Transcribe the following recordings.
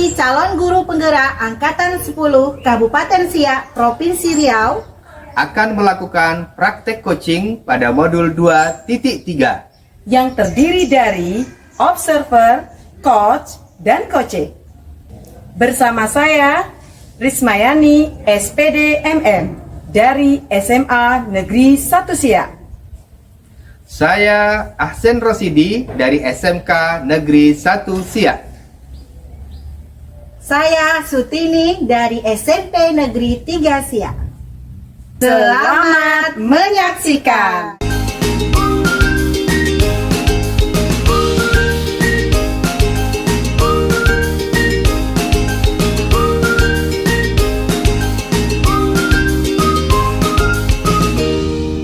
kami calon guru penggerak Angkatan 10 Kabupaten Siak, Provinsi Riau akan melakukan praktek coaching pada modul 2.3 yang terdiri dari observer, coach, dan coaching. Bersama saya, Rismayani, SPD MM, dari SMA Negeri 1 Siak. Saya Ahsen Rosidi dari SMK Negeri 1 Siak. Saya Sutini dari SMP Negeri 3 Siak. Selamat menyaksikan.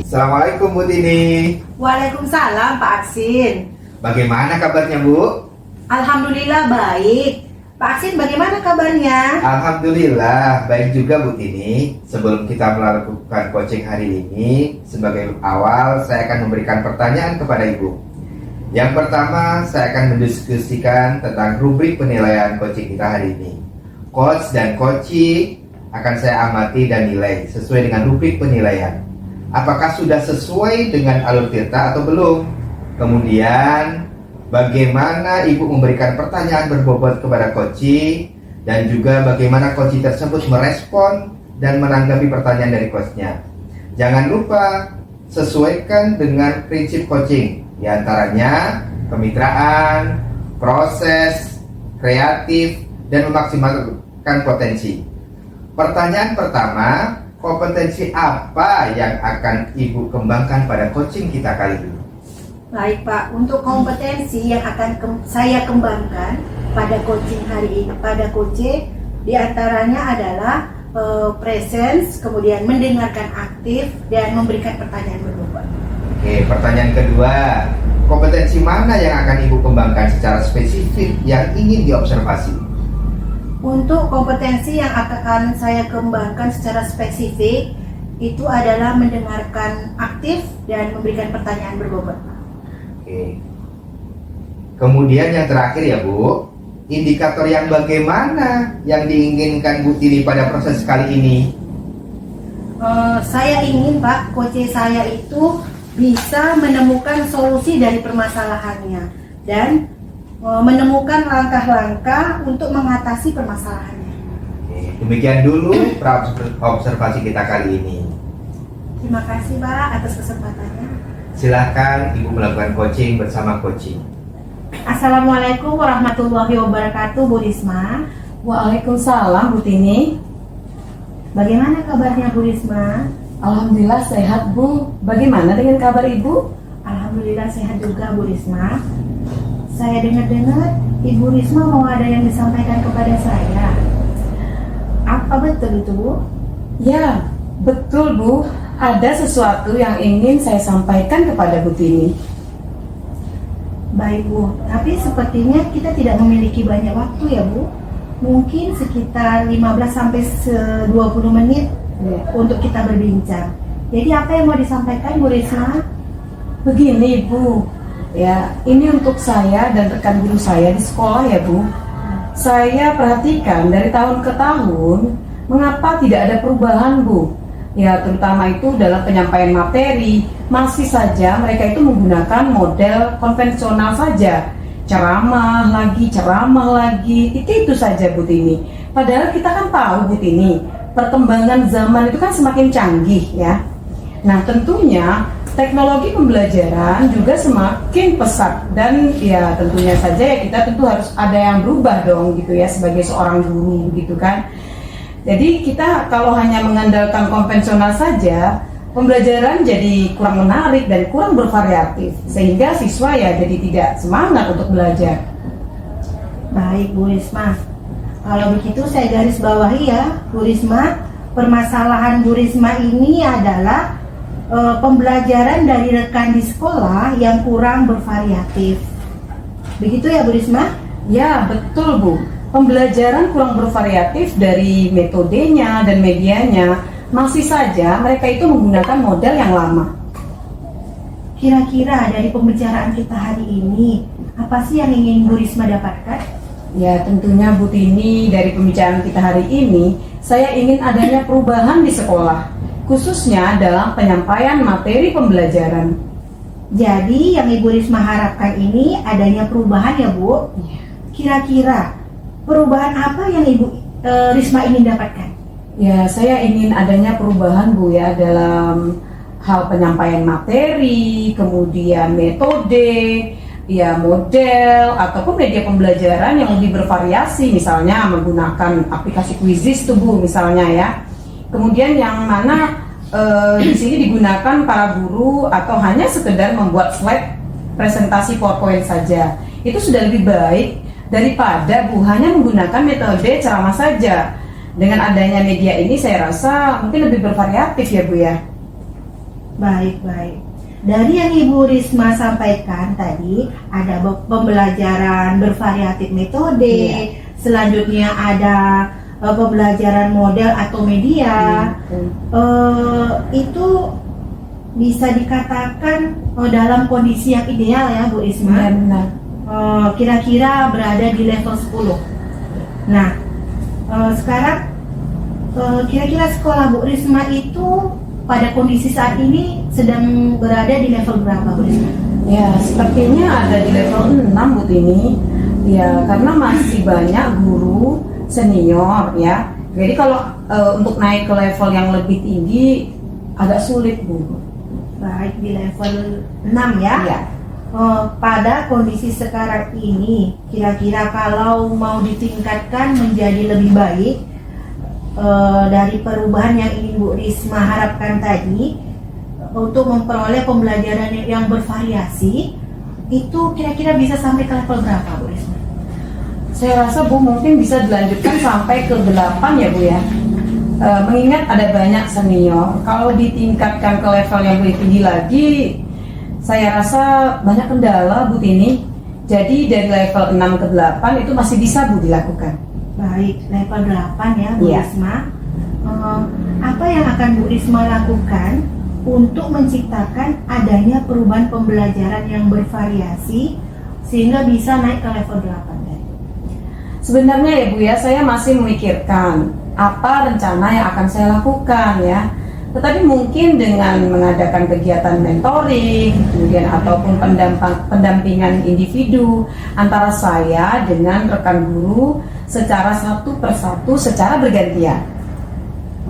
Assalamualaikum Bu Tini. Waalaikumsalam Pak Aksin. Bagaimana kabarnya Bu? Alhamdulillah baik. Pak Aksin bagaimana kabarnya? Alhamdulillah baik juga Bu Tini. Sebelum kita melakukan coaching hari ini, sebagai awal saya akan memberikan pertanyaan kepada Ibu. Yang pertama, saya akan mendiskusikan tentang rubrik penilaian coaching kita hari ini. Coach dan coachee akan saya amati dan nilai sesuai dengan rubrik penilaian. Apakah sudah sesuai dengan alur tirta atau belum? Kemudian, bagaimana Ibu memberikan pertanyaan berbobot kepada coachee, dan juga bagaimana coachee tersebut merespon dan menanggapi pertanyaan dari coachnya. Jangan lupa sesuaikan dengan prinsip coaching, diantaranya kemitraan, proses, kreatif, dan memaksimalkan potensi. Pertanyaan pertama, kompetensi apa yang akan Ibu kembangkan pada coaching kita kali ini? Baik Pak, untuk kompetensi yang akan saya kembangkan pada coaching hari ini, pada coaching diantaranya adalah presence, kemudian mendengarkan aktif, dan memberikan pertanyaan berbobot. Oke, pertanyaan kedua, kompetensi mana yang akan Ibu kembangkan secara spesifik yang ingin diobservasi? Untuk kompetensi yang akan saya kembangkan secara spesifik itu adalah mendengarkan aktif dan memberikan pertanyaan berbobot. Oke. Kemudian yang terakhir ya Bu, indikator yang bagaimana yang diinginkan Bu Tini pada proses kali ini? Saya ingin Pak, coach saya itu bisa menemukan solusi dari permasalahannya dan menemukan langkah-langkah untuk mengatasi permasalahannya. Oke, demikian dulu observasi kita kali ini. Terima kasih Pak atas kesempatannya. Silakan Ibu melakukan coaching bersama coaching. Assalamualaikum warahmatullahi wabarakatuh Bu Risma. Waalaikumsalam Bu Tini. Bagaimana kabarnya Bu Risma? Alhamdulillah sehat Bu. Bagaimana dengan kabar Ibu? Alhamdulillah sehat juga Bu Risma. Saya dengar-dengar Ibu Risma mau ada yang disampaikan kepada saya. Apa betul itu Bu? Ya, betul Bu. Ada sesuatu yang ingin saya sampaikan kepada Bu Tini. Baik Bu, tapi sepertinya kita tidak memiliki banyak waktu ya Bu. Mungkin sekitar 15 sampai 20 menit untuk kita berbincang. Jadi apa yang mau disampaikan Bu Risma? Begini Bu, ya ini untuk saya dan rekan guru saya di sekolah ya Bu. Saya perhatikan dari tahun ke tahun, mengapa tidak ada perubahan Bu? Ya terutama itu dalam penyampaian materi, masih saja mereka itu menggunakan model konvensional saja. Ceramah lagi, itu saja Bu Tini. Padahal kita kan tahu Bu Tini, perkembangan zaman itu kan semakin canggih ya. Nah tentunya teknologi pembelajaran juga semakin pesat dan ya tentunya saja ya kita tentu harus ada yang berubah dong gitu ya sebagai seorang guru gitu kan. Jadi kita kalau hanya mengandalkan konvensional saja, pembelajaran jadi kurang menarik dan kurang bervariatif, sehingga siswa ya jadi tidak semangat untuk belajar. Baik Bu Risma, kalau begitu saya garis bawahi ya Bu Risma, permasalahan Bu Risma ini adalah pembelajaran dari rekan di sekolah yang kurang bervariatif. Begitu ya Bu Risma? Ya betul Bu. Pembelajaran kurang bervariatif dari metodenya dan medianya, masih saja mereka itu menggunakan model yang lama. Kira-kira dari pembicaraan kita hari ini, apa sih yang ingin Bu Risma dapatkan? Ya, tentunya Bu Tini, dari pembicaraan kita hari ini, saya ingin adanya perubahan di sekolah, khususnya dalam penyampaian materi pembelajaran. Jadi yang Ibu Risma harapkan ini adanya perubahan ya Bu. Kira-kira perubahan apa yang Ibu Risma ingin dapatkan? Ya, saya ingin adanya perubahan Bu ya dalam hal penyampaian materi, kemudian metode, ya model ataupun media pembelajaran yang lebih bervariasi, misalnya menggunakan aplikasi Quizizz tuh Bu misalnya ya. Kemudian yang mana di sini digunakan para guru atau hanya sekedar membuat slide presentasi PowerPoint saja. Itu sudah lebih baik daripada Bu hanya menggunakan metode ceramah saja. Dengan adanya media ini saya rasa mungkin lebih bervariatif ya Bu ya. Baik. Dari yang Ibu Risma sampaikan tadi, ada pembelajaran bervariatif metode, selanjutnya ada pembelajaran model atau media. Itu bisa dikatakan dalam kondisi yang ideal ya Bu Risma. Benar. Kira-kira berada di level 10. Nah, sekarang kira-kira sekolah Bu Risma itu pada kondisi saat ini sedang berada di level berapa Bu Risma? Ya, sepertinya ada di level 6 Bu Tini. Ya, karena masih banyak guru senior ya. Jadi kalau untuk naik ke level yang lebih tinggi agak sulit Bu. Baik, di level 6 ya. Ya. Pada kondisi sekarang ini, kira-kira kalau mau ditingkatkan menjadi lebih baik dari perubahan yang ingin Bu Risma harapkan tadi, untuk memperoleh pembelajaran yang bervariasi, itu kira-kira bisa sampai ke level berapa Bu Risma? Saya rasa Bu mungkin bisa dilanjutkan sampai ke 8 ya Bu ya. Mengingat ada banyak senior, kalau ditingkatkan ke level yang lebih tinggi lagi, saya rasa banyak kendala Bu Tini. Jadi dari level 6 ke 8 itu masih bisa Bu dilakukan. Baik, level 8 ya Bu Iya. Risma. Apa yang akan Bu Risma lakukan untuk menciptakan adanya perubahan pembelajaran yang bervariasi sehingga bisa naik ke level 8 tadi? Sebenarnya ya Bu ya, saya masih memikirkan apa rencana yang akan saya lakukan ya. Tetapi mungkin dengan mengadakan kegiatan mentoring, kemudian ataupun pendampingan individu antara saya dengan rekan guru secara satu persatu, secara bergantian.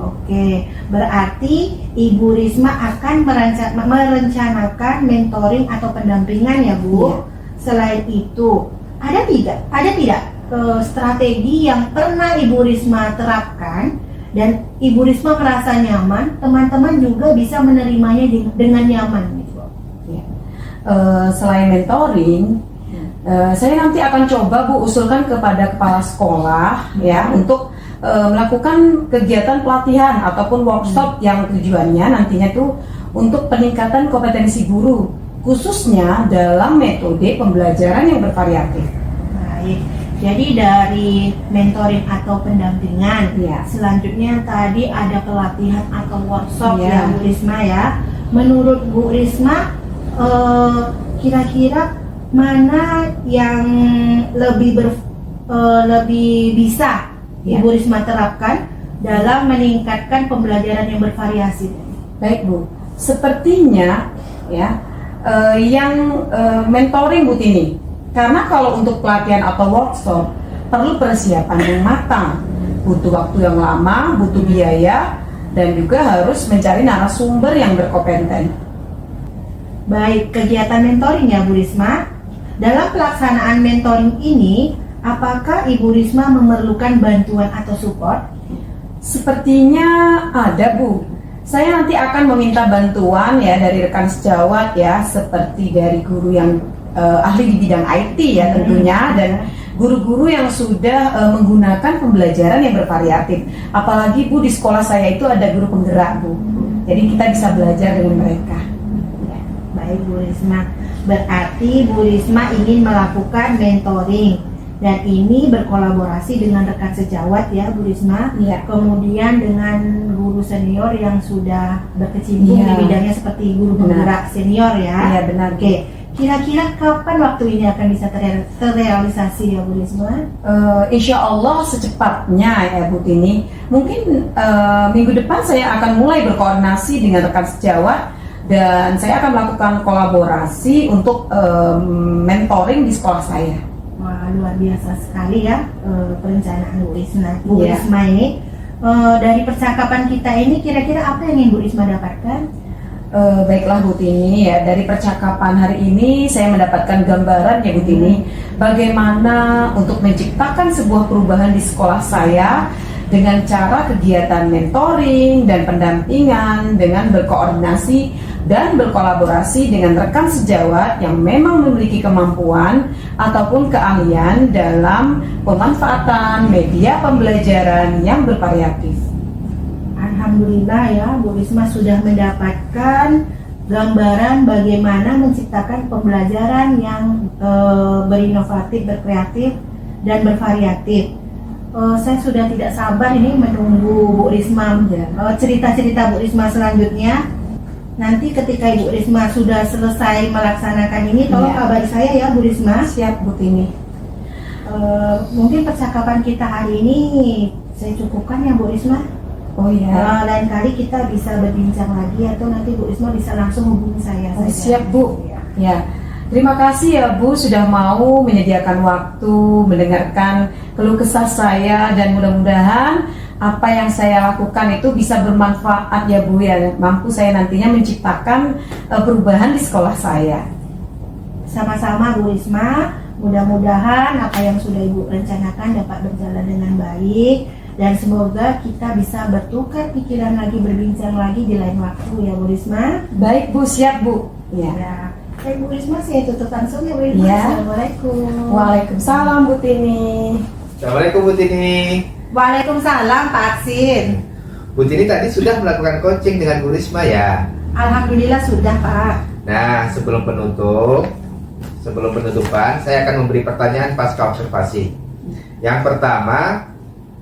Oke, berarti Ibu Risma akan merencanakan mentoring atau pendampingan ya Bu. Iya. Selain itu, ada tidak strategi yang pernah Ibu Risma terapkan dan Ibu Risma merasa nyaman, teman-teman juga bisa menerimanya dengan nyaman gitu. Ya. Selain mentoring, saya nanti akan coba Bu usulkan kepada kepala sekolah ya untuk melakukan kegiatan pelatihan ataupun workshop yang tujuannya nantinya tuh untuk peningkatan kompetensi guru, khususnya dalam metode pembelajaran yang bervariatif. Baik. Jadi dari mentoring atau pendampingan, Ya. selanjutnya tadi ada pelatihan atau workshop Ya. ya Bu Risma ya. Menurut Bu Risma, kira-kira mana yang lebih bisa Ya. Ibu Risma terapkan dalam meningkatkan pembelajaran yang bervariasi? Baik Bu, sepertinya ya yang mentoring Bu Tini. Karena kalau untuk pelatihan atau workshop perlu persiapan yang matang, butuh waktu yang lama, butuh biaya, dan juga harus mencari narasumber yang berkompeten. Baik, kegiatan mentoring ya Bu Risma. Dalam pelaksanaan mentoring ini, apakah Ibu Risma memerlukan bantuan atau support? Sepertinya ada Bu. Saya nanti akan meminta bantuan ya dari rekan sejawat ya, seperti dari guru yang ahli di bidang IT ya tentunya, dan guru-guru yang sudah menggunakan pembelajaran yang bervariatif. Apalagi Bu di sekolah saya itu ada guru penggerak Bu. Jadi kita bisa belajar dengan mereka. Ya, baik Bu Risma. Berarti Bu Risma ingin melakukan mentoring dan ini berkolaborasi dengan rekan sejawat ya Bu Risma. Iya. Kemudian dengan guru senior yang sudah berkecimpung Iya. di bidangnya seperti guru Benar. penggerak senior ya. Iya benar. Oke, Kira-kira kapan waktu ini akan bisa terrealisasi ya Bu Risma? Insya Allah secepatnya ya Bu Tini. Mungkin minggu depan saya akan mulai berkoordinasi dengan rekan sejawat dan saya akan melakukan kolaborasi untuk mentoring di sekolah saya. Wah, luar biasa sekali ya perencanaan Bu Risma. Bu Iya. Risma ini dari percakapan kita ini kira-kira apa yang ingin Bu Risma dapatkan? Baiklah Bu Tini, ya dari percakapan hari ini saya mendapatkan gambaran ya Bu Tini, bagaimana untuk menciptakan sebuah perubahan di sekolah saya dengan cara kegiatan mentoring dan pendampingan dengan berkoordinasi dan berkolaborasi dengan rekan sejawat yang memang memiliki kemampuan ataupun keahlian dalam pemanfaatan media pembelajaran yang bervariatif. Alhamdulillah ya, Bu Risma sudah mendapatkan gambaran bagaimana menciptakan pembelajaran yang berinovatif, berkreatif, dan bervariatif. Saya sudah tidak sabar ini menunggu Bu Risma cerita-cerita Bu Risma selanjutnya. Nanti ketika Ibu Risma sudah selesai melaksanakan ini, tolong Iya. kabari saya ya Bu Risma. Siap Bu Tini. Mungkin percakapan kita hari ini saya cukupkan ya Bu Risma. Oh ya. Lain kali kita bisa berbincang lagi atau nanti Bu Risma bisa langsung hubungi saya. Oh, saja. siap Bu. Ya. Ya, terima kasih ya Bu sudah mau menyediakan waktu mendengarkan keluh kesah saya dan mudah-mudahan apa yang saya lakukan itu bisa bermanfaat ya Bu ya, mampu saya nantinya menciptakan perubahan di sekolah saya. Sama-sama Bu Risma, mudah-mudahan apa yang sudah Ibu rencanakan dapat berjalan dengan baik dan semoga kita bisa bertukar pikiran lagi, berbincang lagi di lain waktu ya Bu Risma. Baik Bu, siap Bu. Ya. Ya. Bu Risma, saya tutup langsung ya Bu Risma. Ya. Assalamualaikum. Waalaikumsalam Bu Tini. Assalamualaikum Bu Tini. Waalaikumsalam Pak Aksin. Bu Tini tadi sudah melakukan coaching dengan Bu Risma ya. Alhamdulillah sudah Pak. Nah, sebelum penutupan, saya akan memberi pertanyaan pasca observasi. Yang pertama,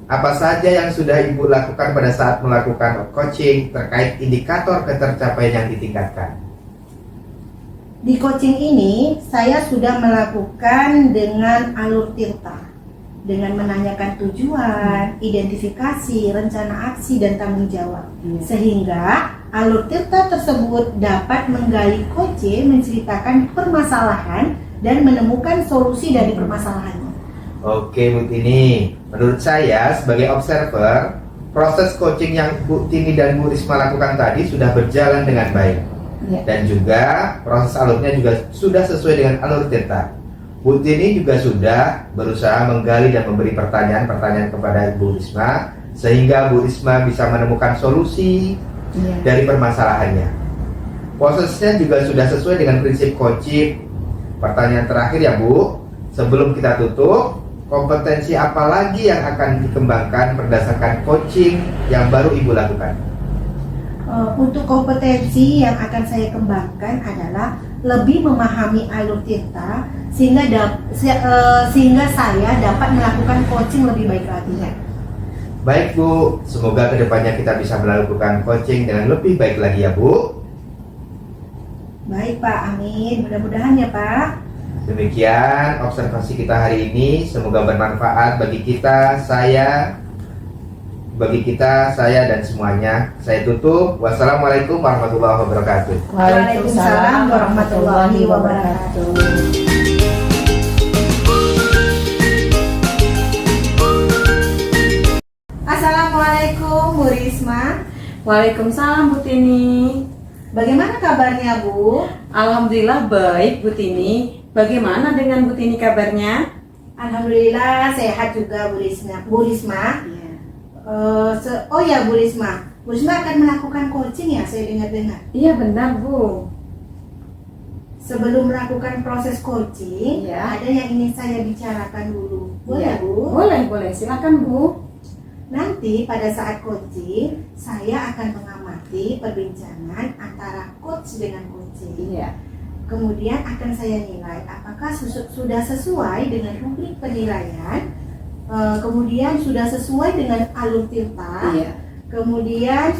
apa saja yang sudah Ibu lakukan pada saat melakukan coaching terkait indikator ketercapaian yang ditingkatkan? Di coaching ini saya sudah melakukan dengan alur tirta, dengan menanyakan tujuan, identifikasi, rencana aksi dan tanggung jawab, sehingga alur tirta tersebut dapat menggali coaching, menceritakan permasalahan dan menemukan solusi dari permasalahannya. Oke Bu Tini, menurut saya sebagai observer, proses coaching yang Bu Tini dan Bu Risma lakukan tadi sudah berjalan dengan baik. Ya. Dan juga proses alurnya juga sudah sesuai dengan alur tirta. Bu Tini juga sudah berusaha menggali dan memberi pertanyaan-pertanyaan kepada Bu Risma sehingga Bu Risma bisa menemukan solusi dari permasalahannya. Prosesnya juga sudah sesuai dengan prinsip coaching. Pertanyaan terakhir ya Bu, sebelum kita tutup, kompetensi apa lagi yang akan dikembangkan berdasarkan coaching yang baru Ibu lakukan? Untuk kompetensi yang akan saya kembangkan adalah lebih memahami alur tirta sehingga saya dapat melakukan coaching lebih baik lagi. Baik Bu, semoga kedepannya kita bisa melakukan coaching dengan lebih baik lagi ya Bu. Baik Pak, amin. Mudah-mudahan ya Pak. Demikian observasi kita hari ini, semoga bermanfaat bagi kita, saya dan semuanya. Saya tutup. Wassalamualaikum warahmatullahi wabarakatuh. Waalaikumsalam warahmatullahi wabarakatuh. Assalamualaikum Bu Risma. Waalaikumsalam Bu Tini. Bagaimana kabarnya Bu? Alhamdulillah baik Bu Tini. Bagaimana dengan Bu Tini kabarnya? Alhamdulillah sehat juga Bu Risma. Bu Risma. Oh ya Bu Risma akan melakukan coaching ya, saya dengar-dengar. Iya benar Bu. Sebelum melakukan proses coaching, Iya. ada yang ingin saya bicarakan dulu. Boleh Iya. Bu? Boleh, silakan Bu. Nanti pada saat coaching, saya akan mengamati perbincangan antara coach dengan coaching. Iya. Kemudian akan saya nilai apakah sudah sesuai dengan rubrik penilaian, kemudian sudah sesuai dengan alur tirta, Iya. kemudian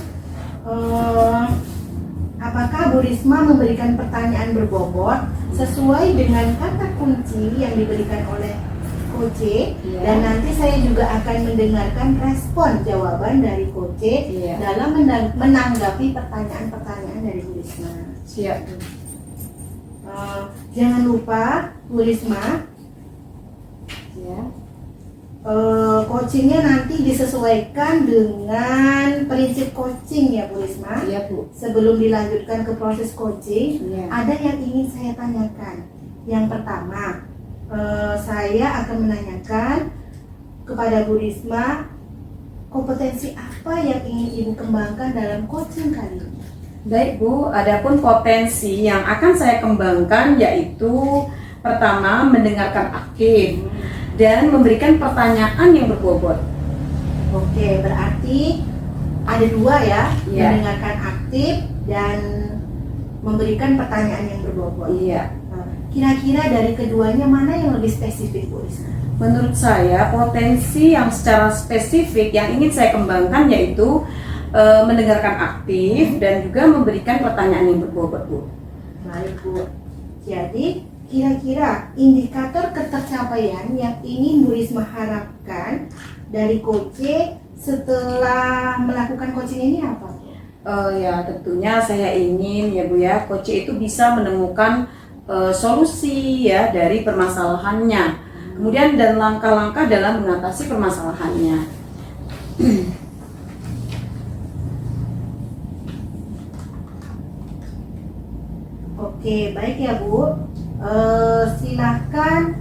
apakah Bu Risma memberikan pertanyaan berbobot sesuai dengan kata kunci yang diberikan oleh Coach, Iya. dan nanti saya juga akan mendengarkan respon jawaban dari Coach Iya. dalam menanggapi pertanyaan-pertanyaan dari Bu Risma. Siap, Bu. Jangan lupa Bu Risma, Ya. coachingnya nanti disesuaikan dengan prinsip coaching ya Bu Risma. Iya, Bu. Sebelum dilanjutkan ke proses coaching, Iya. ada yang ingin saya tanyakan. Yang pertama, saya akan menanyakan kepada Bu Risma, kompetensi apa yang ingin Ibu kembangkan dalam coaching kali ini? Baik, Bu, adapun potensi yang akan saya kembangkan yaitu pertama mendengarkan aktif dan memberikan pertanyaan yang berbobot. Oke, berarti ada dua ya, Iya. mendengarkan aktif dan memberikan pertanyaan yang berbobot. Iya. Nah, kira-kira dari keduanya mana yang lebih spesifik, Bu Risma? Menurut saya potensi yang secara spesifik yang ingin saya kembangkan yaitu mendengarkan aktif dan juga memberikan pertanyaan yang berbobot, Bu. Baik, Bu. Jadi, kira-kira indikator ketercapaian yang ingin Bu Risma harapkan dari Coach setelah melakukan coaching ini apa? Ya tentunya saya ingin ya Bu ya, Coach itu bisa menemukan solusi ya dari permasalahannya. Kemudian dan langkah-langkah dalam mengatasi permasalahannya. Oke, baik ya Bu. Silahkan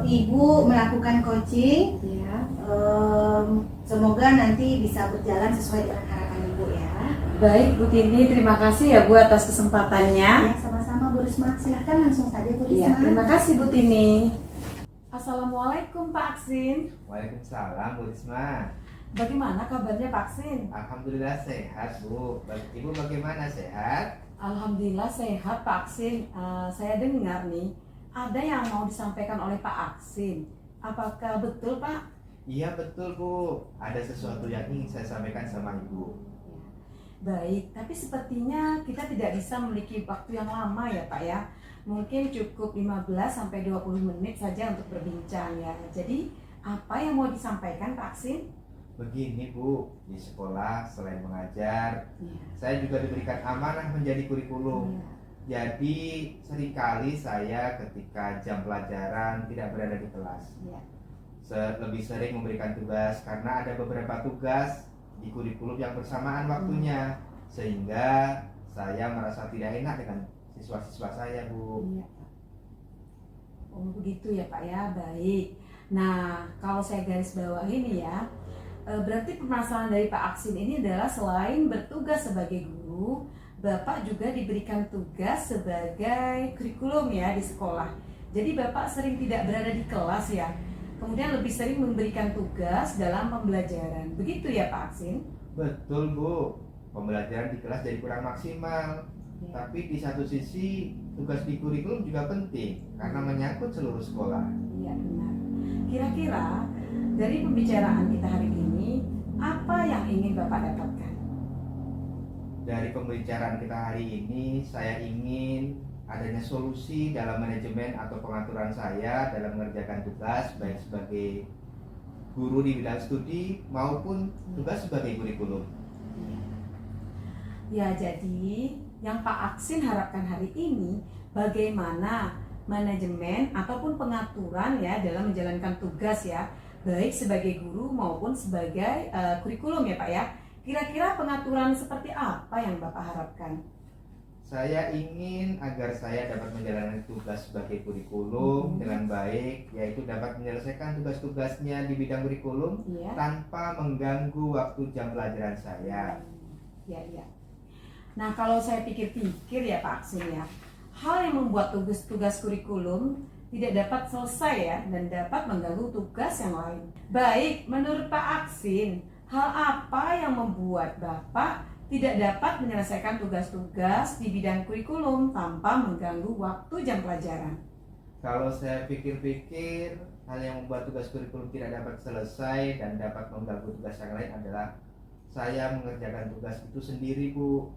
Ibu melakukan coaching. Ya. Semoga nanti bisa berjalan sesuai dengan harapan Ibu ya. Baik Bu Tini, terima kasih ya Bu atas kesempatannya. Ya, sama-sama Bu Risma. Silahkan langsung saja Bu Risma. Iya, terima kasih Bu Tini. Assalamualaikum Pak Aksin. Waalaikumsalam Bu Risma. Bagaimana kabarnya Pak Aksin? Alhamdulillah sehat Bu. Ibu bagaimana, sehat? Alhamdulillah sehat Pak Aksin. Saya dengar nih ada yang mau disampaikan oleh Pak Aksin. Apakah betul Pak? Iya betul Bu. Ada sesuatu yang ingin saya sampaikan sama Ibu. Baik, tapi sepertinya kita tidak bisa memiliki waktu yang lama ya Pak ya. Mungkin cukup 15-20 menit saja untuk berbincang ya. Jadi apa yang mau disampaikan Pak Aksin? Begini Bu, di sekolah selain mengajar, Iya. saya juga diberikan amanah menjadi kurikulum. Jadi seringkali saya ketika jam pelajaran tidak berada di kelas. Iya. Lebih sering memberikan tugas karena ada beberapa tugas di kurikulum yang bersamaan waktunya, sehingga saya merasa tidak enak dengan siswa-siswa saya Bu. Iya. Oh begitu ya Pak ya, baik. Nah kalau saya garis bawah ini ya, berarti permasalahan dari Pak Aksin ini adalah selain bertugas sebagai guru, Bapak juga diberikan tugas sebagai kurikulum ya di sekolah. Jadi Bapak sering tidak berada di kelas ya, kemudian lebih sering memberikan tugas dalam pembelajaran. Begitu ya Pak Aksin? Betul Bu, pembelajaran di kelas jadi kurang maksimal. Ya. Tapi di satu sisi tugas di kurikulum juga penting karena menyangkut seluruh sekolah. Iya benar. Kira-kira dari pembicaraan kita hari ini, apa yang ingin Bapak dapatkan? Dari pembicaraan kita hari ini, saya ingin adanya solusi dalam manajemen atau pengaturan saya dalam mengerjakan tugas baik sebagai guru di bidang studi maupun tugas sebagai kurikulum. Ya, jadi yang Pak Aksin harapkan hari ini bagaimana manajemen ataupun pengaturan ya dalam menjalankan tugas ya, baik sebagai guru maupun sebagai kurikulum ya Pak ya. Kira-kira pengaturan seperti apa yang Bapak harapkan? Saya ingin agar saya dapat menjalankan tugas sebagai kurikulum dengan baik, yaitu dapat menyelesaikan tugas-tugasnya di bidang kurikulum Iya. tanpa mengganggu waktu jam pelajaran saya. Ya, ya. Nah, kalau saya pikir-pikir ya Pak Aksin ya, hal yang membuat tugas-tugas kurikulum tidak dapat selesai ya dan dapat mengganggu tugas yang lain. Baik, menurut Pak Aksin, hal apa yang membuat Bapak tidak dapat menyelesaikan tugas-tugas di bidang kurikulum tanpa mengganggu waktu jam pelajaran? Kalau saya pikir-pikir, hal yang membuat tugas kurikulum tidak dapat selesai dan dapat mengganggu tugas yang lain adalah saya mengerjakan tugas itu sendiri, Bu.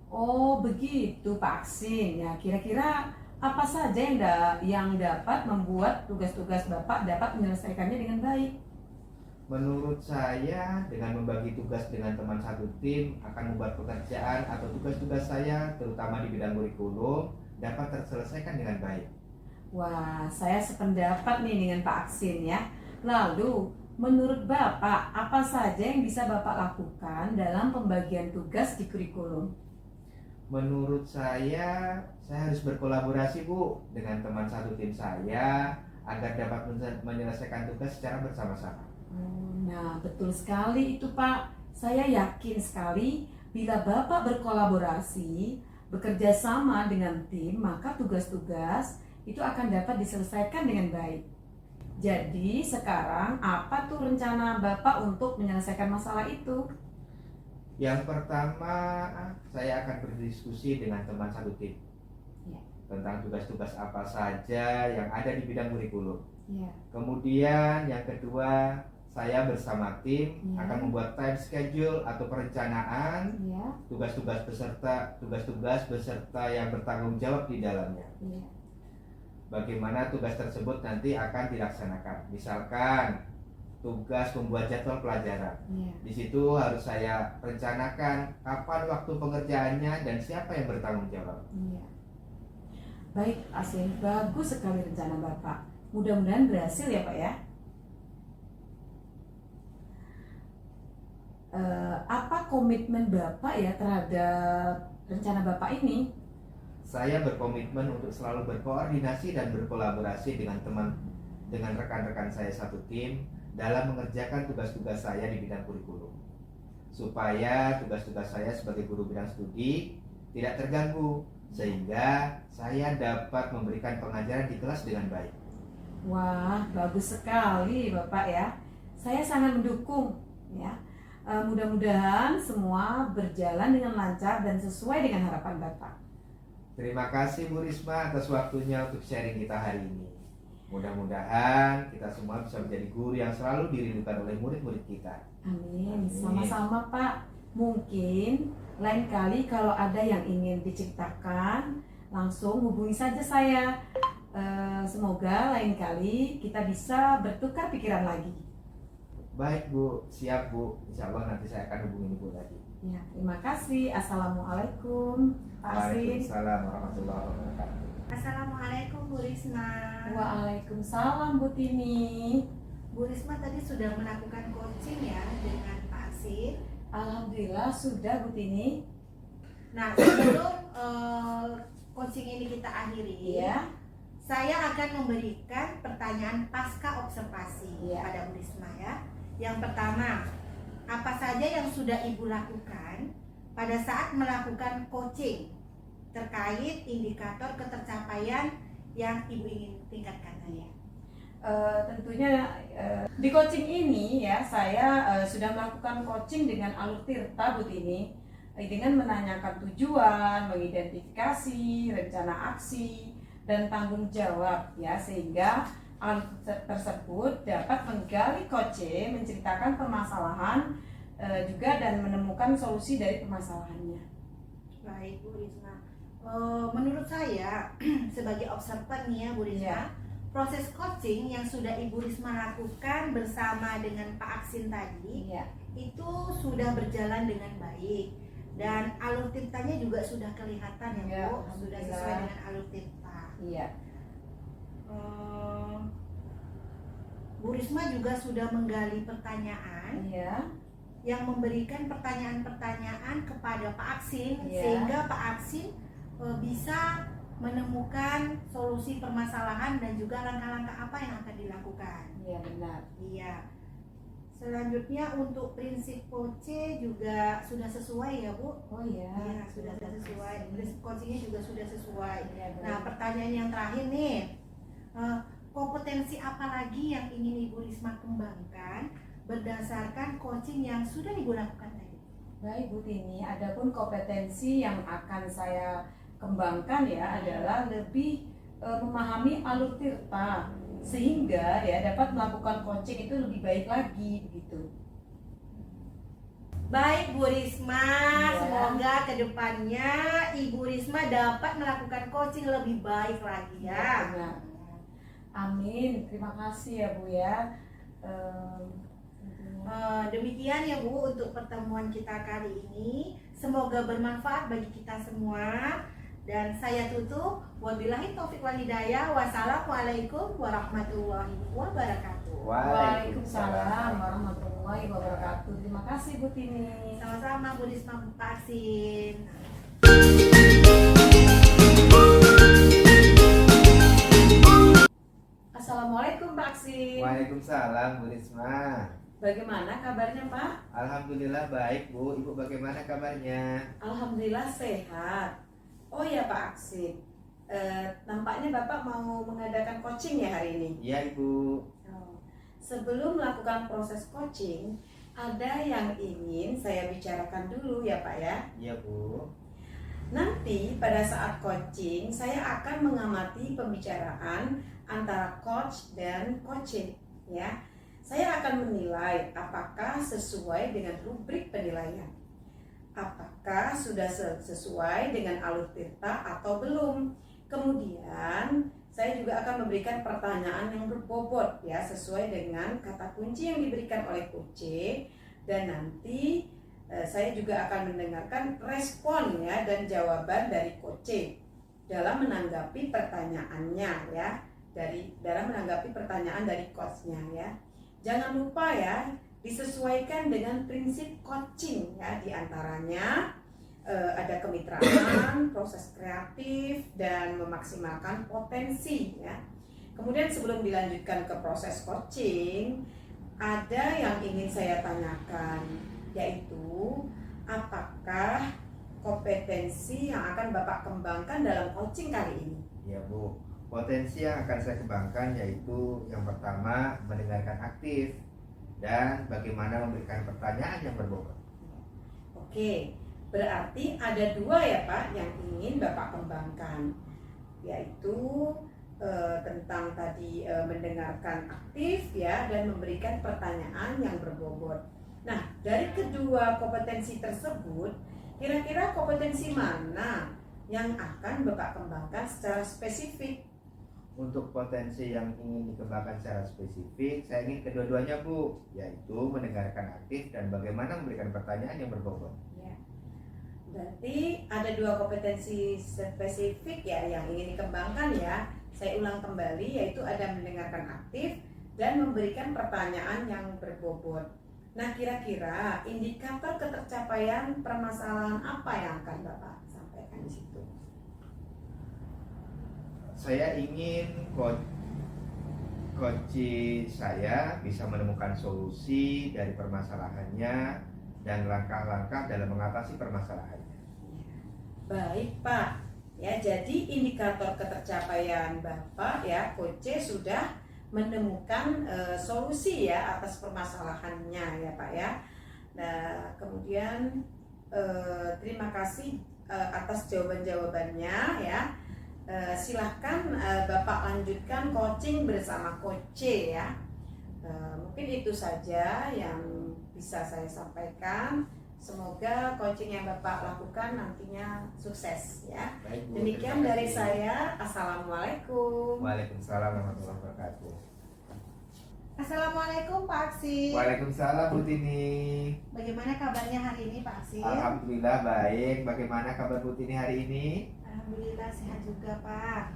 Oh begitu Pak Aksin. Ya kira-kira apa saja yang dapat membuat tugas-tugas Bapak dapat menyelesaikannya dengan baik? Menurut saya, dengan membagi tugas dengan teman satu tim akan membuat pekerjaan atau tugas-tugas saya, terutama di bidang kurikulum, dapat terselesaikan dengan baik. Wah, saya sependapat nih dengan Pak Aksin ya. Lalu, menurut Bapak, apa saja yang bisa Bapak lakukan dalam pembagian tugas di kurikulum? Menurut saya harus berkolaborasi Bu dengan teman satu tim saya agar dapat menyelesaikan tugas secara bersama-sama. Nah, betul sekali itu Pak. Saya yakin sekali bila Bapak berkolaborasi, bekerja sama dengan tim, maka tugas-tugas itu akan dapat diselesaikan dengan baik. Jadi sekarang apa tuh rencana Bapak untuk menyelesaikan masalah itu? Yang pertama, saya akan berdiskusi dengan teman satu tim Ya. tentang tugas-tugas apa saja yang ada di bidang kurikulum. Ya. Kemudian yang kedua, saya bersama tim Ya. akan membuat time schedule atau perencanaan Ya. tugas-tugas beserta yang bertanggung jawab di dalamnya. Ya. Bagaimana tugas tersebut nanti akan dilaksanakan. Misalkan tugas membuat jadwal pelajaran. Ya. Di situ harus saya rencanakan kapan waktu pengerjaannya dan siapa yang bertanggung jawab. Iya. Baik, Asin, bagus sekali rencana Bapak. Mudah-mudahan berhasil ya Pak ya. Apa komitmen Bapak ya terhadap rencana Bapak ini? Saya berkomitmen untuk selalu berkoordinasi dan berkolaborasi dengan rekan-rekan saya satu tim dalam mengerjakan tugas-tugas saya di bidang kurikulum, supaya tugas-tugas saya sebagai guru bidang studi tidak terganggu, sehingga saya dapat memberikan pengajaran di kelas dengan baik. Wah, bagus sekali Bapak ya. Saya sangat mendukung ya. Mudah-mudahan semua berjalan dengan lancar dan sesuai dengan harapan Bapak. Terima kasih Bu Risma atas waktunya untuk sharing kita hari ini. Mudah-mudahan kita semua bisa menjadi guru yang selalu dirindukan oleh murid-murid kita. Amin. Amin. Sama-sama Pak. Mungkin lain kali kalau ada yang ingin diceritakan, langsung hubungi saja saya. Semoga lain kali kita bisa bertukar pikiran lagi. Baik Bu, siap Bu. Insya Allah nanti saya akan hubungi Ibu lagi. Ya, terima kasih. Assalamualaikum Pak Asin. Waalaikumsalam warahmatullahi wabarakatuh. Assalamualaikum Bu Risma. Waalaikumsalam Bu Tini. Bu Risma tadi sudah melakukan coaching ya dengan Pak Asin. Alhamdulillah sudah Bu Tini. Nah, sebelum coaching ini kita akhiri, Iya. saya akan memberikan pertanyaan pasca observasi Iya. pada Bu Risma ya. Yang pertama, apa saja yang sudah Ibu lakukan pada saat melakukan coaching terkait indikator ketercapaian yang Ibu ingin tingkatkan ya? Tentunya di coaching ini ya saya sudah melakukan coaching dengan alur tirta Bu Tini, dengan menanyakan tujuan, mengidentifikasi rencana aksi dan tanggung jawab ya, sehingga alur tersebut dapat menggali coaching, menceritakan permasalahan juga dan menemukan solusi dari permasalahannya. Baik Bu Risma, menurut saya sebagai observer nih ya Bu Risma, Iya. proses coaching yang sudah Ibu Risma lakukan bersama dengan Pak Aksin tadi Iya. itu sudah berjalan dengan baik dan alur tirtanya juga sudah kelihatan ya Iya, Bu, sudah sesuai alhamdulillah. dengan alur tirta. Iya. Bu Risma juga sudah menggali pertanyaan Iya. yang memberikan pertanyaan-pertanyaan kepada Pak Aksin Iya. sehingga Pak Aksin bisa menemukan solusi permasalahan dan juga langkah-langkah apa yang akan dilakukan. Iya benar. Iya. Selanjutnya untuk prinsip coaching juga sudah sesuai ya Bu? Oh iya. Iya, sudah sesuai. Prinsip coachingnya juga sudah sesuai. Iya, baik. Nah, pertanyaan yang terakhir nih, kompetensi apa lagi yang ingin Ibu Risma kembangkan berdasarkan coaching yang sudah Ibu lakukan tadi? Baik Bu Tini, adapun kompetensi yang akan saya kembangkan ya adalah lebih memahami alur tirta sehingga ya dapat melakukan coaching itu lebih baik lagi begitu. Baik Bu Risma, Iya. semoga semoga kedepannya Ibu Risma dapat melakukan coaching lebih baik lagi ya. Benar. Amin. Terima kasih ya Bu ya. Demikian ya Bu untuk pertemuan kita kali ini. Semoga bermanfaat bagi kita semua. Dan saya tutup. Wabillahi taufiq wal hidayah. Wassalamualaikum warahmatullahi wabarakatuh. Waalaikumsalam warahmatullahi wabarakatuh. Terima kasih Bu Tini. Sama-sama Bu Risma, Pak Aksin. Assalamualaikum Pak Aksin. Waalaikumsalam Bu Risma. Bagaimana kabarnya Pak? Alhamdulillah baik Bu. Ibu bagaimana kabarnya? Alhamdulillah sehat. Oh ya Pak Aksin, nampaknya Bapak mau mengadakan coaching ya hari ini? Iya Ibu. Oh. Sebelum melakukan proses coaching, ada yang ingin saya bicarakan dulu ya Pak ya. Iya Bu. Nanti pada saat coaching, saya akan mengamati pembicaraan antara coach dan coaching ya. Saya akan menilai apakah sesuai dengan rubrik penilaian. Apakah sudah sesuai dengan alur tirta atau belum. Kemudian saya juga akan memberikan pertanyaan yang berbobot ya, sesuai dengan kata kunci yang diberikan oleh coach. Dan nanti saya juga akan mendengarkan respon ya dan jawaban dari coach dalam menanggapi pertanyaannya ya, dalam menanggapi pertanyaan dari coachnya ya. Jangan lupa ya, disesuaikan dengan prinsip coaching ya, diantaranya ada kemitraan, proses kreatif, dan memaksimalkan potensi ya. Kemudian sebelum dilanjutkan ke proses coaching, ada yang ingin saya tanyakan, yaitu apakah kompetensi yang akan Bapak kembangkan dalam coaching kali ini? Iya Bu. Potensi yang akan saya kembangkan yaitu yang pertama mendengarkan aktif dan bagaimana memberikan pertanyaan yang berbobot. Oke, berarti ada dua ya Pak yang ingin Bapak kembangkan, yaitu tentang tadi mendengarkan aktif ya dan memberikan pertanyaan yang berbobot. Nah, dari kedua kompetensi tersebut, kira-kira kompetensi mana yang akan Bapak kembangkan secara spesifik? Untuk potensi yang ingin dikembangkan secara spesifik, saya ingin kedua-duanya Bu, yaitu mendengarkan aktif dan bagaimana memberikan pertanyaan yang berbobot. Ya. Berarti ada dua kompetensi spesifik ya yang ingin dikembangkan ya. Saya ulang kembali, yaitu ada mendengarkan aktif dan memberikan pertanyaan yang berbobot. Nah, kira-kira indikator ketercapaian permasalahan apa yang akan Bapak sampaikan di situ? Saya ingin coach saya bisa menemukan solusi dari permasalahannya dan langkah-langkah dalam mengatasi permasalahannya. Baik Pak, ya jadi indikator ketercapaian Bapak ya, coach sudah menemukan solusi ya atas permasalahannya ya Pak ya. Nah kemudian terima kasih atas jawaban-jawabannya ya. Silahkan Bapak lanjutkan coaching bersama coach ya. Mungkin itu saja yang bisa saya sampaikan. Semoga coaching yang Bapak lakukan nantinya sukses ya. Baik, Bu, Demikian terima dari kasih. saya. Assalamualaikum. Waalaikumsalam warahmatullahi wabarakatuh. Assalamualaikum Pak Aksin. Waalaikumsalam Bu Tini. Bagaimana kabarnya hari ini Pak Aksin? Alhamdulillah baik. Bagaimana kabar Bu Tini hari ini? Alhamdulillah sehat juga Pak.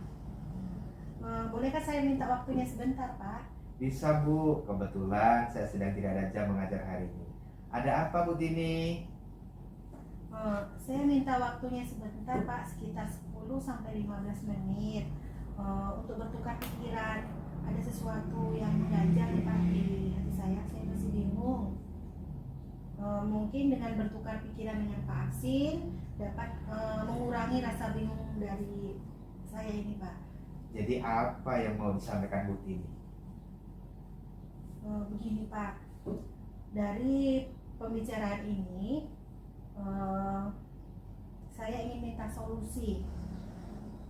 Bolehkah saya minta waktunya sebentar Pak? Bisa Bu, kebetulan saya sedang tidak ada jam mengajar hari ini. Ada apa Bu Tini? Saya minta waktunya sebentar Pak, sekitar 10-15 menit untuk bertukar pikiran. Ada sesuatu yang mengganjal nih Pak di hati saya masih bingung. Mungkin dengan bertukar pikiran dengan Pak Aksin dapat mengurangi rasa bingung dari saya ini Pak. Jadi apa yang mau disampaikan Bu Tini? Begini Pak, dari pembicaraan ini saya ingin minta solusi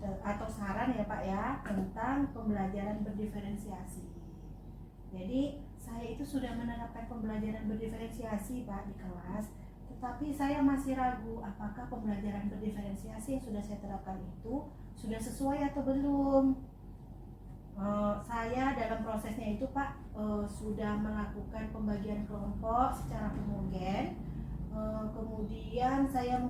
atau saran ya Pak ya tentang pembelajaran berdiferensiasi. Jadi saya itu sudah menerapkan pembelajaran berdiferensiasi Pak di kelas, Tapi saya masih ragu apakah pembelajaran berdiferensiasi yang sudah saya terapkan itu sudah sesuai atau belum. Saya dalam prosesnya itu Pak sudah melakukan pembagian kelompok secara homogen. Kemudian saya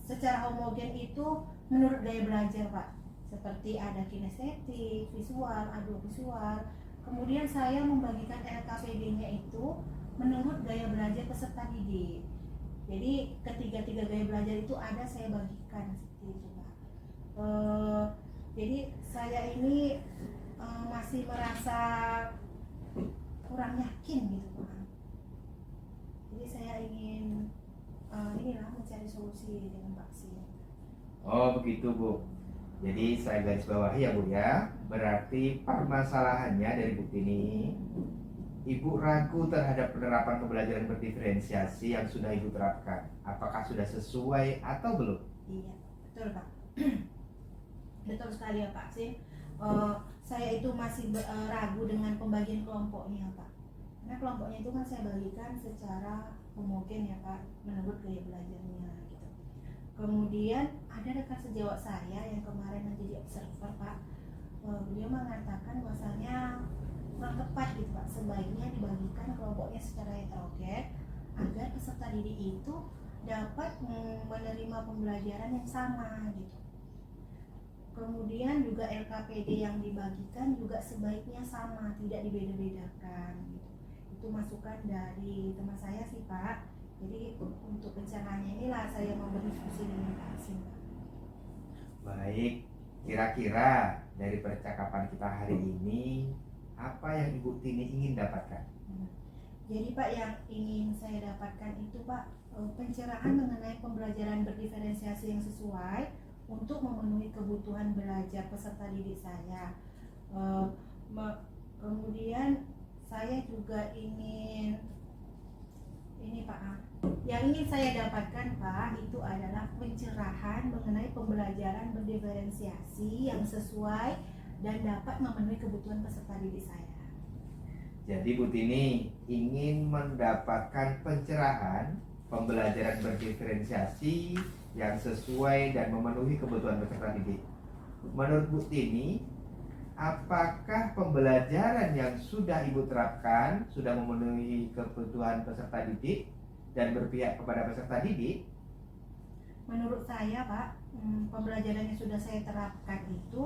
secara homogen itu menurut gaya belajar Pak, seperti ada kinestetik, visual, audiovisual. Kemudian saya membagikan LKPD-nya itu menurut gaya belajar peserta didik. Jadi ketiga-tiga gaya belajar itu ada saya bagikan seperti itu Pak. Jadi saya ini masih merasa kurang yakin gitu Pak. Jadi saya ingin mencari solusi dengan vaksin. Oh begitu Bu. Jadi saya garis bawahi ya Bu ya. Berarti permasalahannya dari Bu Tini, Ibu ragu terhadap penerapan pembelajaran berdiferensiasi yang sudah Ibu terapkan. Apakah sudah sesuai atau belum? Iya, betul Pak. Betul sekali ya Pak Sim. Saya itu masih ragu dengan pembagian kelompoknya Pak. Karena kelompoknya itu kan saya bagikan secara homogen ya Pak, menurut gaya belajarnya gitu. Kemudian ada rekan sejawat saya yang kemarin menjadi observer Pak. Beliau mengatakan bahwasanya kurang tepat gitu Pak, sebaiknya dibagikan kelompoknya secara heterogen agar peserta didik itu dapat menerima pembelajaran yang sama gitu. Kemudian juga LKPD yang dibagikan juga sebaiknya sama, tidak dibeda-bedakan gitu. Itu masukan dari teman saya sih Pak. Jadi untuk rencananya inilah saya mau berdiskusi dengan Pak Asim Pak. Baik, kira-kira dari percakapan kita hari ini apa yang Ibu Tini ingin dapatkan? Jadi Pak, yang ingin saya dapatkan itu Pak pencerahan mengenai pembelajaran berdiferensiasi yang sesuai untuk memenuhi kebutuhan belajar peserta didik saya. Kemudian saya juga ingin ini Pak, yang ingin saya dapatkan Pak itu adalah pencerahan mengenai pembelajaran berdiferensiasi yang sesuai dan dapat memenuhi kebutuhan peserta didik saya. Jadi Bu Tini ingin mendapatkan pencerahan pembelajaran berdiferensiasi yang sesuai dan memenuhi kebutuhan peserta didik. Menurut Bu Tini, apakah pembelajaran yang sudah Ibu terapkan sudah memenuhi kebutuhan peserta didik dan berpihak kepada peserta didik? Menurut saya Pak, pembelajaran yang sudah saya terapkan itu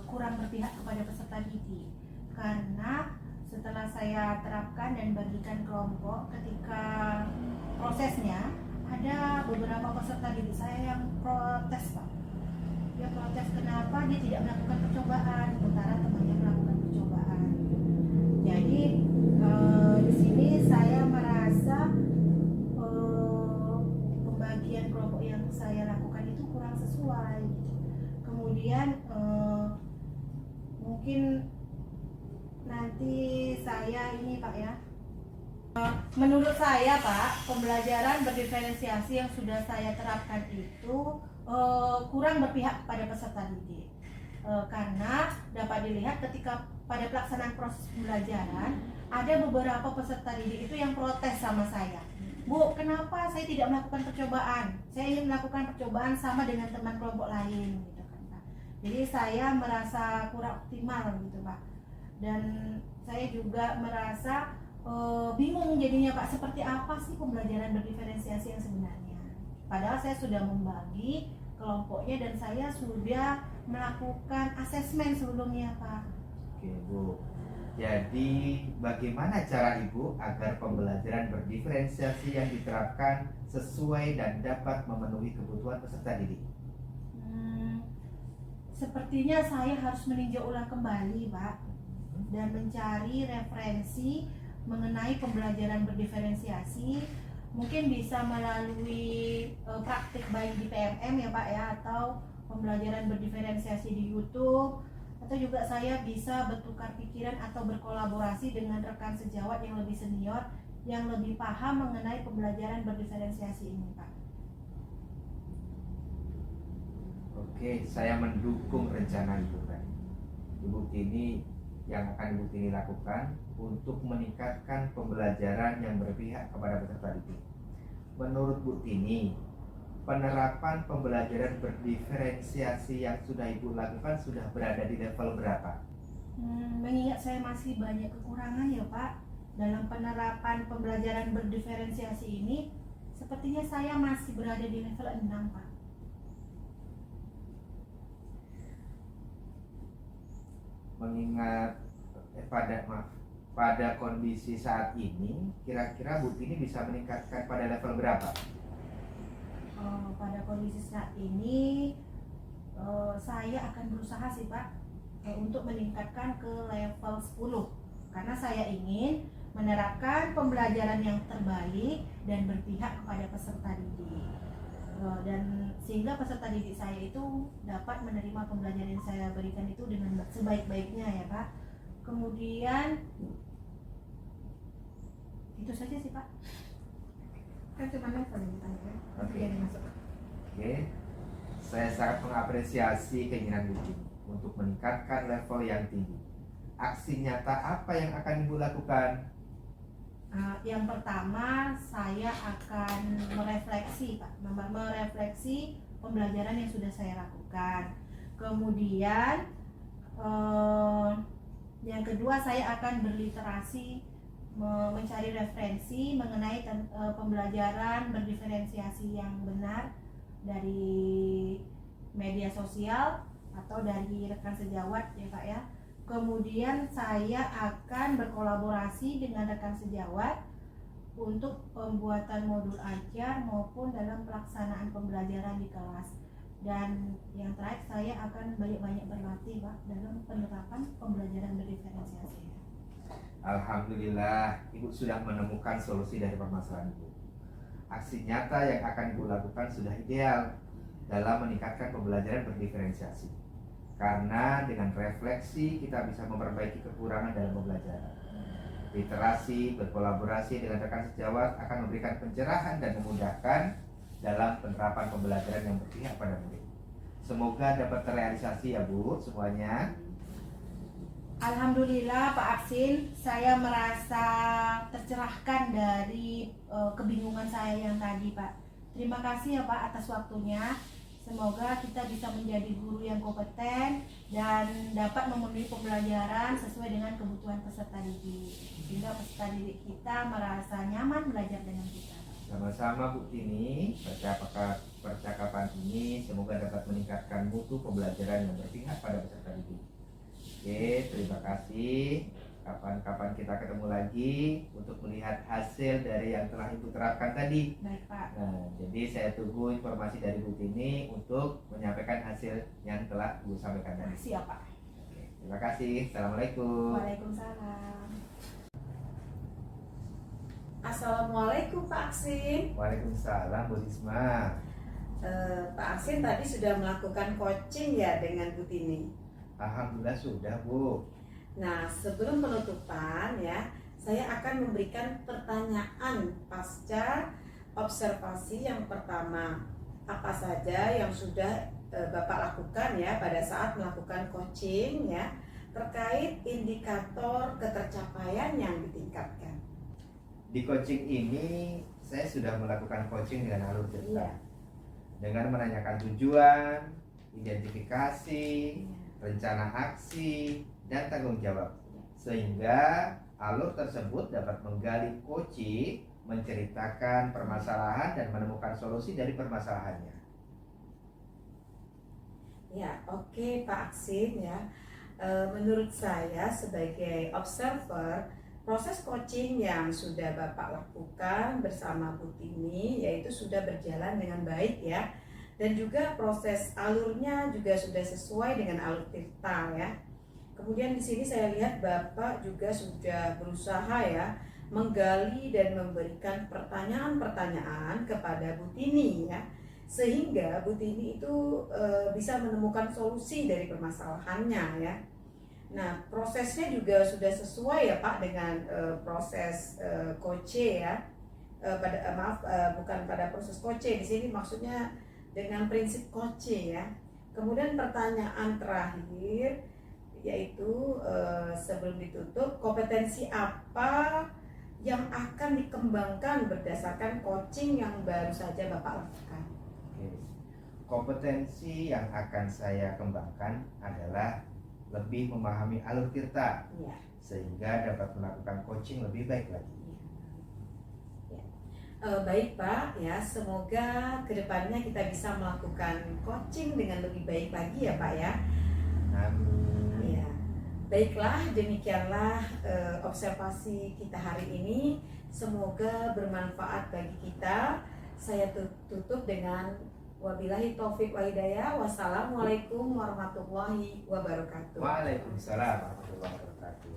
kurang berpihak kepada peserta didik, karena setelah saya terapkan dan bagikan kelompok, ketika prosesnya ada beberapa peserta didik saya yang protes Pak. Dia protes kenapa dia tidak melakukan percobaan, sementara temannya melakukan percobaan. Jadi di sini saya merasa pembagian kelompok yang saya lakukan itu kurang sesuai. Kemudian mungkin nanti saya ini Pak ya, menurut saya Pak, pembelajaran berdiferensiasi yang sudah saya terapkan itu kurang berpihak kepada peserta didik, karena dapat dilihat ketika pada pelaksanaan proses pembelajaran ada beberapa peserta didik itu yang protes sama saya. Bu, kenapa saya tidak melakukan percobaan? Saya ingin melakukan percobaan sama dengan teman kelompok lain gitu kan Pak. Jadi saya merasa kurang optimal gitu Pak. Dan saya juga merasa bingung jadinya Pak, seperti apa sih pembelajaran berdiferensiasi yang sebenarnya. Padahal saya sudah membagi kelompoknya dan saya sudah melakukan asesmen sebelumnya Pak. Oke Bu, jadi bagaimana cara Ibu agar pembelajaran berdiferensiasi yang diterapkan sesuai dan dapat memenuhi kebutuhan peserta didik? Sepertinya saya harus meninjau ulang kembali Pak, dan mencari referensi mengenai pembelajaran berdiferensiasi. Mungkin bisa melalui praktik baik di PMM ya Pak ya, atau pembelajaran berdiferensiasi di YouTube, atau juga saya bisa bertukar pikiran atau berkolaborasi dengan rekan sejawat yang lebih senior yang lebih paham mengenai pembelajaran berdiferensiasi ini Pak. Oke, saya mendukung rencana Ibu tadi. Ibu Tini yang akan Ibu Tini lakukan untuk meningkatkan pembelajaran yang berpihak kepada peserta didik? Menurut Bu Tini, penerapan pembelajaran berdiferensiasi yang sudah Ibu lakukan sudah berada di level berapa? Mengingat saya masih banyak kekurangan ya Pak dalam penerapan pembelajaran berdiferensiasi ini, sepertinya saya masih berada di level 6 Pak. Mengingat pada kondisi saat ini, kira-kira Bu Tini bisa meningkatkan pada level berapa? Pada kondisi saat ini saya akan berusaha sih Pak untuk meningkatkan ke level 10 karena saya ingin menerapkan pembelajaran yang terbaik dan berpihak kepada peserta didik. Dan sehingga peserta didik saya itu dapat menerima pembelajaran yang saya berikan itu dengan sebaik-baiknya ya Pak. Kemudian itu saja sih Pak. Kan cuma level yang ditanya. Oke. Saya sangat mengapresiasi keinginan Bu Tini untuk meningkatkan level yang tinggi. Aksi nyata apa yang akan Ibu lakukan? Yang pertama saya akan merefleksi Pak, merefleksi pembelajaran yang sudah saya lakukan. Kemudian yang kedua saya akan berliterasi, mencari referensi mengenai pembelajaran berdiferensiasi yang benar dari media sosial atau dari rekan sejawat ya Pak ya. Kemudian saya akan berkolaborasi dengan rekan sejawat untuk pembuatan modul ajar maupun dalam pelaksanaan pembelajaran di kelas. Dan yang terakhir saya akan banyak-banyak berlatih Pak dalam penerapan pembelajaran berdiferensiasi. Alhamdulillah, Ibu sudah menemukan solusi dari permasalahan Ibu. Aksi nyata yang akan Ibu lakukan sudah ideal dalam meningkatkan pembelajaran berdiferensiasi. Karena dengan refleksi kita bisa memperbaiki kekurangan dalam pembelajaran. Literasi, berkolaborasi dengan rekan sejawat akan memberikan pencerahan dan memudahkan dalam penerapan pembelajaran yang berpihak pada murid. Semoga dapat terrealisasi ya Bu semuanya. Alhamdulillah Pak Aksin, saya merasa tercerahkan dari kebingungan saya yang tadi Pak. Terima kasih ya Pak atas waktunya. Semoga kita bisa menjadi guru yang kompeten dan dapat memenuhi pembelajaran sesuai dengan kebutuhan peserta didik. Sehingga peserta didik kita merasa nyaman belajar dengan kita. Sama-sama Bu Tini, percakapan ini semoga dapat meningkatkan mutu pembelajaran yang berpihak pada peserta didik. Oke, terima kasih. Kapan-kapan kita ketemu lagi untuk melihat hasil dari yang telah Ibu terapkan tadi. Baik Pak. Nah, jadi saya tunggu informasi dari Bu Tini untuk menyampaikan hasil yang telah Ibu sampaikan tadi. Siap Pak. Oke, terima kasih. Assalamualaikum. Waalaikumsalam. Assalamualaikum Pak Aksin. Waalaikumsalam Bu Risma. Pak Aksin tadi sudah melakukan coaching ya dengan Bu Tini. Alhamdulillah sudah Bu. Nah, sebelum penutupan ya, saya akan memberikan pertanyaan pasca observasi yang pertama. Apa saja yang sudah Bapak lakukan ya pada saat melakukan coaching ya, terkait indikator ketercapaian yang ditingkatkan. Di coaching ini saya sudah melakukan coaching dengan alur cerita. Iya. Dengan menanyakan tujuan, identifikasi, rencana aksi, dan tanggung jawab, sehingga alur tersebut dapat menggali koci, menceritakan permasalahan dan menemukan solusi dari permasalahannya. Ya, oke Pak Aksin ya. Menurut saya sebagai observer, proses coaching yang sudah Bapak lakukan bersama Bu Tini yaitu sudah berjalan dengan baik ya. Dan juga proses alurnya juga sudah sesuai dengan alur Tirta ya. Kemudian di sini saya lihat Bapak juga sudah berusaha ya menggali dan memberikan pertanyaan-pertanyaan kepada Bu Tini ya, sehingga Bu Tini itu bisa menemukan solusi dari permasalahannya ya. Nah, prosesnya juga sudah sesuai ya Pak dengan proses coaching ya. Bukan pada proses coaching di sini maksudnya dengan prinsip coaching ya. Kemudian pertanyaan terakhir yaitu sebelum ditutup, kompetensi apa yang akan dikembangkan berdasarkan coaching yang baru saja Bapak lakukan? Oke. Kompetensi yang akan saya kembangkan adalah lebih memahami alur tirta Iya. sehingga dapat melakukan coaching lebih baik lagi. Baik Pak, ya semoga kedepannya kita bisa melakukan coaching dengan lebih baik lagi ya Pak ya. Amin. Ya, baiklah demikianlah observasi kita hari ini. Semoga bermanfaat bagi kita. Saya tutup dengan wabillahi taufik wa hidayah. Wassalamualaikum warahmatullahi wabarakatuh. Waalaikumsalam warahmatullahi wabarakatuh.